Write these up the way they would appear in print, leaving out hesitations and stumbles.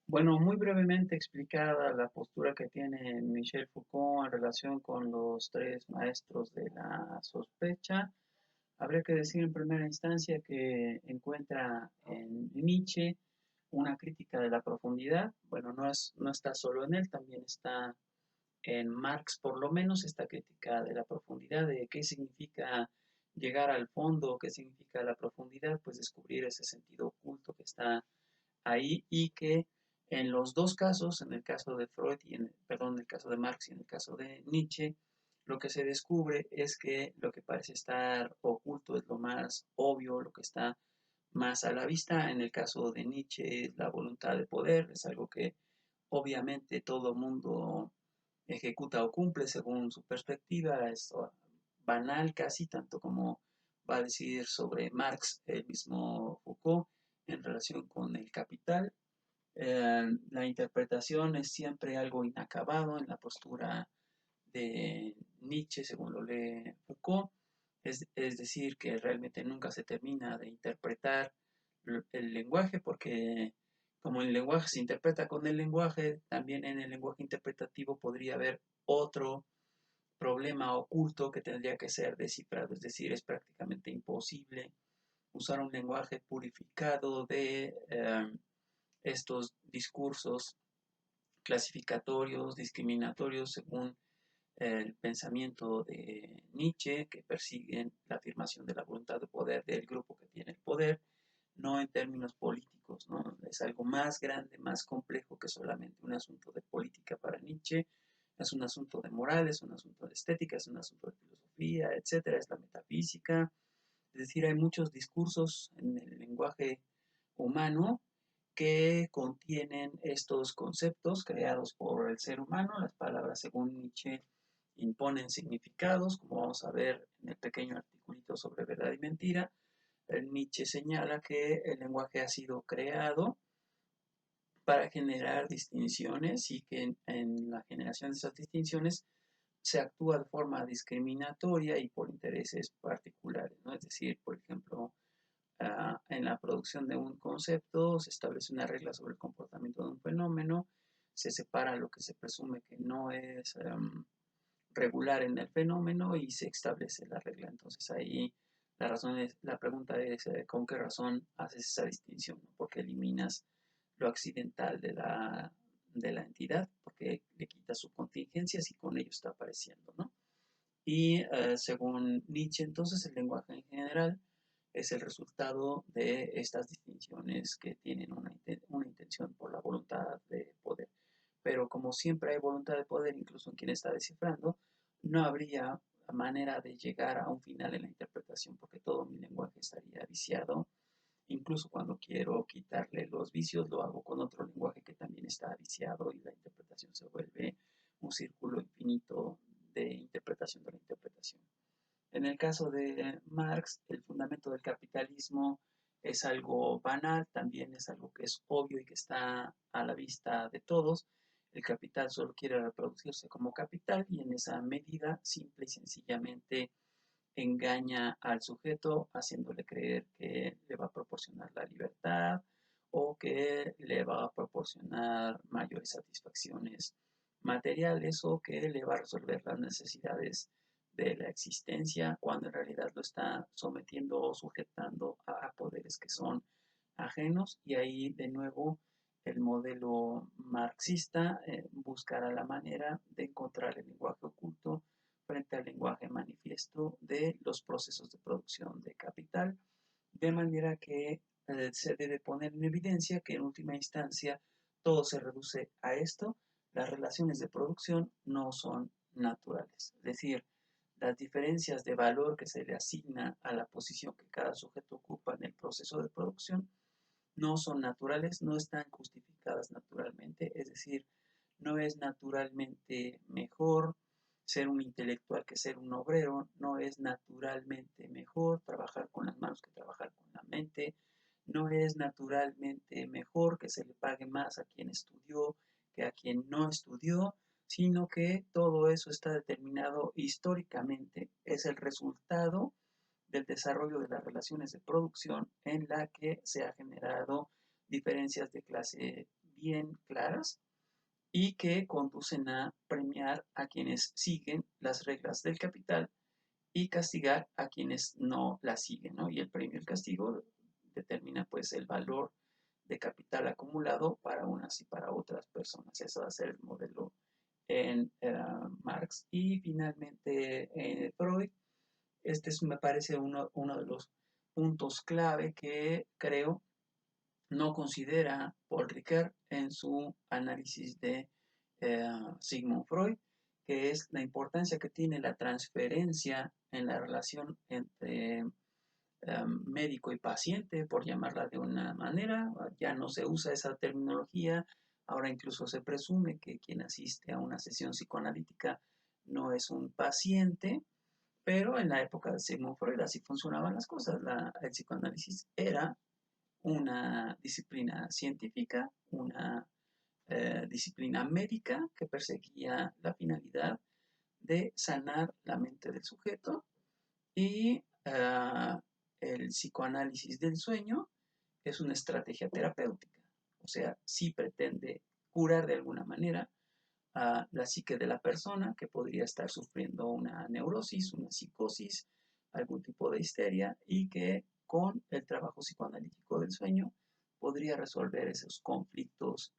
Bueno, muy brevemente explicada la postura que tiene Michel Foucault en relación con los tres maestros de la sospecha, habría que decir en primera instancia que encuentra en Nietzsche una crítica de la profundidad. Bueno, no está solo en él, también está en Marx, por lo menos, esta crítica de la profundidad, de qué significa llegar al fondo, qué significa la profundidad, pues descubrir ese sentido oculto que está ahí y que en los dos casos, en el caso de Freud y perdón, en el caso de Marx y en el caso de Nietzsche, lo que se descubre es que lo que parece estar oculto es lo más obvio, lo que está más a la vista. En el caso de Nietzsche es la voluntad de poder, es algo que obviamente todo mundo ejecuta o cumple según su perspectiva, es banal casi, tanto como va a decir sobre Marx el mismo Foucault en relación con el capital. La interpretación es siempre algo inacabado en la postura de Nietzsche, según lo lee Foucault, es decir, que realmente nunca se termina de interpretar el lenguaje, porque como el lenguaje se interpreta con el lenguaje, también en el lenguaje interpretativo podría haber otro problema oculto que tendría que ser descifrado, es decir, es prácticamente imposible usar un lenguaje purificado de estos discursos clasificatorios, discriminatorios, según el pensamiento de Nietzsche, que persiguen la afirmación de la voluntad de poder del grupo que tiene el poder, no en términos políticos, ¿no? Es algo más grande, más complejo que solamente un asunto de política para Nietzsche, es un asunto de moral, es un asunto de estética, es un asunto de filosofía, etcétera, es la metafísica, es decir, hay muchos discursos en el lenguaje humano que contienen estos conceptos creados por el ser humano. Las palabras, según Nietzsche, imponen significados, como vamos a ver en el pequeño articulito sobre verdad y mentira. Nietzsche señala que el lenguaje ha sido creado para generar distinciones y que en la generación de esas distinciones se actúa de forma discriminatoria y por intereses particulares, ¿no? Es decir, por ejemplo, en la producción de un concepto se establece una regla sobre el comportamiento de un fenómeno, se separa lo que se presume que no es regular en el fenómeno y se establece la regla. Entonces ahí la pregunta es ¿con qué razón haces esa distinción? ¿No? ¿Por qué eliminas lo accidental de la entidad? Porque le quitas su contingencia y con ello está apareciendo, ¿no? Y según Nietzsche, entonces el lenguaje en general es el resultado de estas distinciones que tienen una intención por la voluntad de poder. Pero como siempre hay voluntad de poder, incluso en quien está descifrando, no habría manera de llegar a un final en la interpretación, porque todo mi lenguaje estaría viciado. Incluso cuando quiero quitarle los vicios, lo hago con otro lenguaje que también está viciado y la interpretación se vuelve un círculo infinito de interpretación de la interpretación. En el caso de Marx, el fundamento del capitalismo es algo banal, también es algo que es obvio y que está a la vista de todos. El capital solo quiere reproducirse como capital y en esa medida simple y sencillamente engaña al sujeto haciéndole creer que le va a proporcionar la libertad o que le va a proporcionar mayores satisfacciones materiales o que le va a resolver las necesidades de la existencia cuando en realidad lo está sometiendo o sujetando a poderes que son ajenos y ahí de nuevo el modelo marxista buscará la manera de encontrar el lenguaje oculto frente al lenguaje manifiesto de los procesos de producción de capital, de manera que se debe poner en evidencia que en última instancia todo se reduce a esto, las relaciones de producción no son naturales, es decir, las diferencias de valor que se le asigna a la posición que cada sujeto ocupa en el proceso de producción no son naturales, no están justificadas naturalmente, es decir, no es naturalmente mejor ser un intelectual que ser un obrero, no es naturalmente mejor trabajar con las manos que trabajar con la mente, no es naturalmente mejor que se le pague más a quien estudió que a quien no estudió, sino que todo eso está determinado históricamente, es el resultado del desarrollo de las relaciones de producción en la que se ha generado diferencias de clase bien claras y que conducen a premiar a quienes siguen las reglas del capital y castigar a quienes no las siguen, ¿no? Y el premio y el castigo determina pues el valor de capital acumulado para unas y para otras personas. Eso va a ser el modelo en Marx. Y finalmente Freud, me parece uno de los puntos clave que creo no considera Paul Ricoeur en su análisis de Sigmund Freud, que es la importancia que tiene la transferencia en la relación entre médico y paciente, por llamarla de una manera. Ya no se usa esa terminología, ahora incluso se presume que quien asiste a una sesión psicoanalítica no es un paciente, pero en la época de Sigmund Freud así funcionaban las cosas. El psicoanálisis era una disciplina científica, una disciplina médica que perseguía la finalidad de sanar la mente del sujeto y el psicoanálisis del sueño es una estrategia terapéutica, o sea, sí pretende curar de alguna manera a la psique de la persona que podría estar sufriendo una neurosis, una psicosis, algún tipo de histeria y que con el trabajo psicoanalítico del sueño podría resolver esos conflictos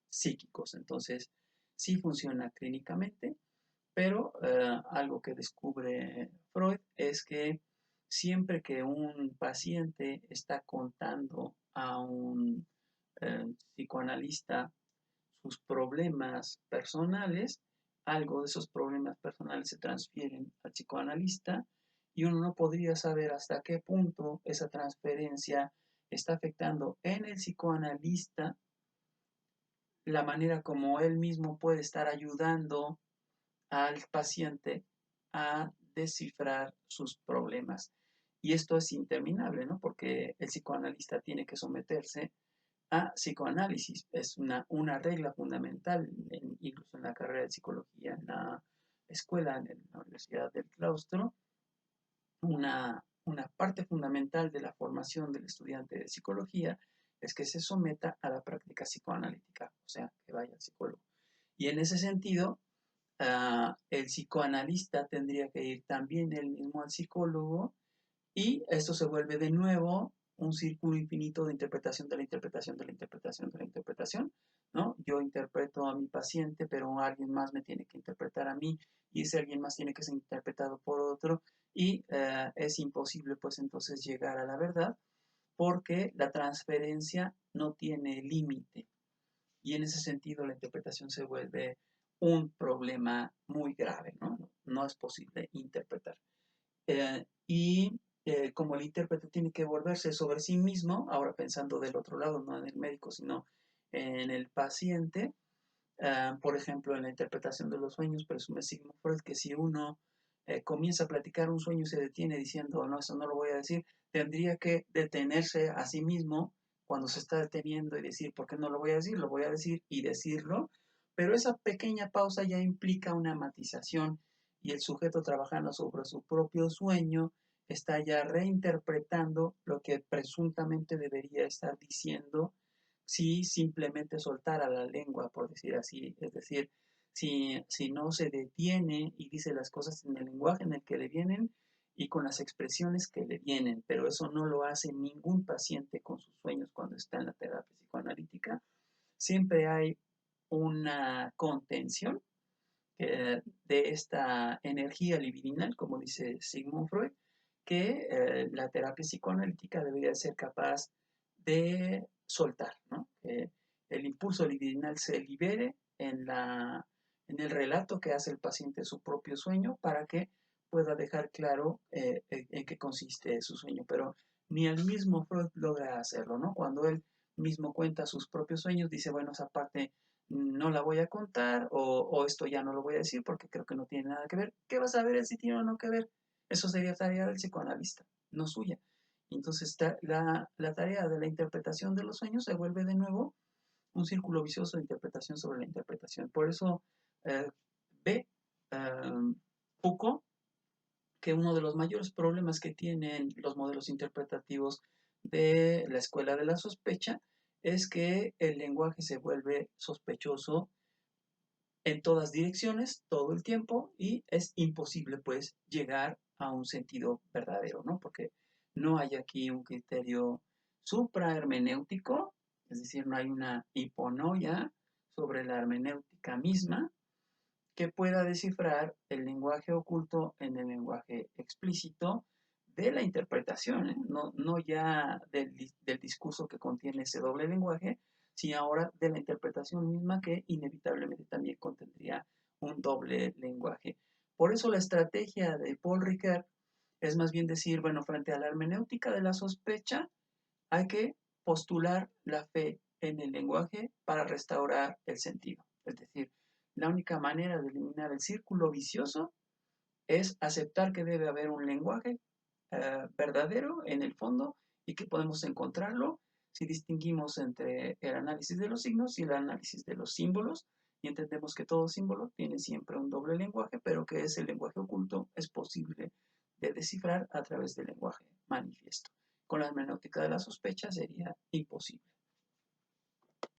psíquicos. Entonces, sí funciona clínicamente, pero algo que descubre Freud es que siempre que un paciente está contando a un psicoanalista sus problemas personales, algo de esos problemas personales se transfieren al psicoanalista y uno no podría saber hasta qué punto esa transferencia está afectando en el psicoanalista la manera como él mismo puede estar ayudando al paciente a descifrar sus problemas. Y esto es interminable, ¿no? Porque el psicoanalista tiene que someterse a psicoanálisis. Es una regla fundamental, incluso en la carrera de psicología, en la escuela, en la Universidad del Claustro, una parte fundamental de la formación del estudiante de psicología es que se someta a la práctica psicoanalítica, o sea, que vaya al psicólogo. Y en ese sentido, el psicoanalista tendría que ir también él mismo al psicólogo y esto se vuelve de nuevo un círculo infinito de interpretación de la interpretación de la interpretación de la interpretación, ¿no? Yo interpreto a mi paciente, pero alguien más me tiene que interpretar a mí y ese alguien más tiene que ser interpretado por otro y es imposible pues entonces llegar a la verdad porque la transferencia no tiene límite y en ese sentido la interpretación se vuelve un problema muy grave, ¿no? No es posible interpretar. Y como el intérprete tiene que volverse sobre sí mismo, ahora pensando del otro lado, no en el médico, sino en el paciente, por ejemplo, en la interpretación de los sueños, presume Sigmund Freud que si uno comienza a platicar un sueño y se detiene diciendo, no, eso no lo voy a decir, tendría que detenerse a sí mismo cuando se está deteniendo y decir, ¿por qué no lo voy a decir? Lo voy a decir y decirlo, pero esa pequeña pausa ya implica una matización y el sujeto trabajando sobre su propio sueño está ya reinterpretando lo que presuntamente debería estar diciendo si simplemente soltara la lengua, por decir así. Es decir, si no se detiene y dice las cosas en el lenguaje en el que le vienen y con las expresiones que le vienen, pero eso no lo hace ningún paciente con sus sueños cuando está en la terapia psicoanalítica. Siempre hay una contención de esta energía libidinal, como dice Sigmund Freud, que la terapia psicoanalítica debería ser capaz de soltar, ¿no? Que el impulso libidinal se libere en el relato que hace el paciente de su propio sueño para que pueda dejar claro en qué consiste su sueño. Pero ni el mismo Freud logra hacerlo, ¿no? Cuando él mismo cuenta sus propios sueños, dice, bueno, esa parte no la voy a contar o esto ya no lo voy a decir porque creo que no tiene nada que ver. ¿Qué vas a ver si tiene o no que ver? Eso sería tarea del psicoanalista, no suya. Entonces la tarea de la interpretación de los sueños se vuelve de nuevo un círculo vicioso de interpretación sobre la interpretación. Por eso eh, ve Foucault que uno de los mayores problemas que tienen los modelos interpretativos de la escuela de la sospecha es que el lenguaje se vuelve sospechoso en todas direcciones, todo el tiempo, y es imposible, pues, llegar a un sentido verdadero, ¿no? Porque no hay aquí un criterio suprahermenéutico, es decir, no hay una hiponoia sobre la hermenéutica misma que pueda descifrar el lenguaje oculto en el lenguaje explícito de la interpretación, ¿eh? No ya del discurso que contiene ese doble lenguaje, sino ahora de la interpretación misma que inevitablemente también contendría un doble lenguaje. Por eso la estrategia de Paul Ricoeur es más bien decir, bueno, frente a la hermenéutica de la sospecha, hay que postular la fe en el lenguaje para restaurar el sentido. Es decir, la única manera de eliminar el círculo vicioso es aceptar que debe haber un lenguaje verdadero en el fondo y que podemos encontrarlo si distinguimos entre el análisis de los signos y el análisis de los símbolos y entendemos que todo símbolo tiene siempre un doble lenguaje, pero que ese lenguaje oculto es posible de descifrar a través del lenguaje manifiesto. Con la hermenéutica de la sospecha sería imposible.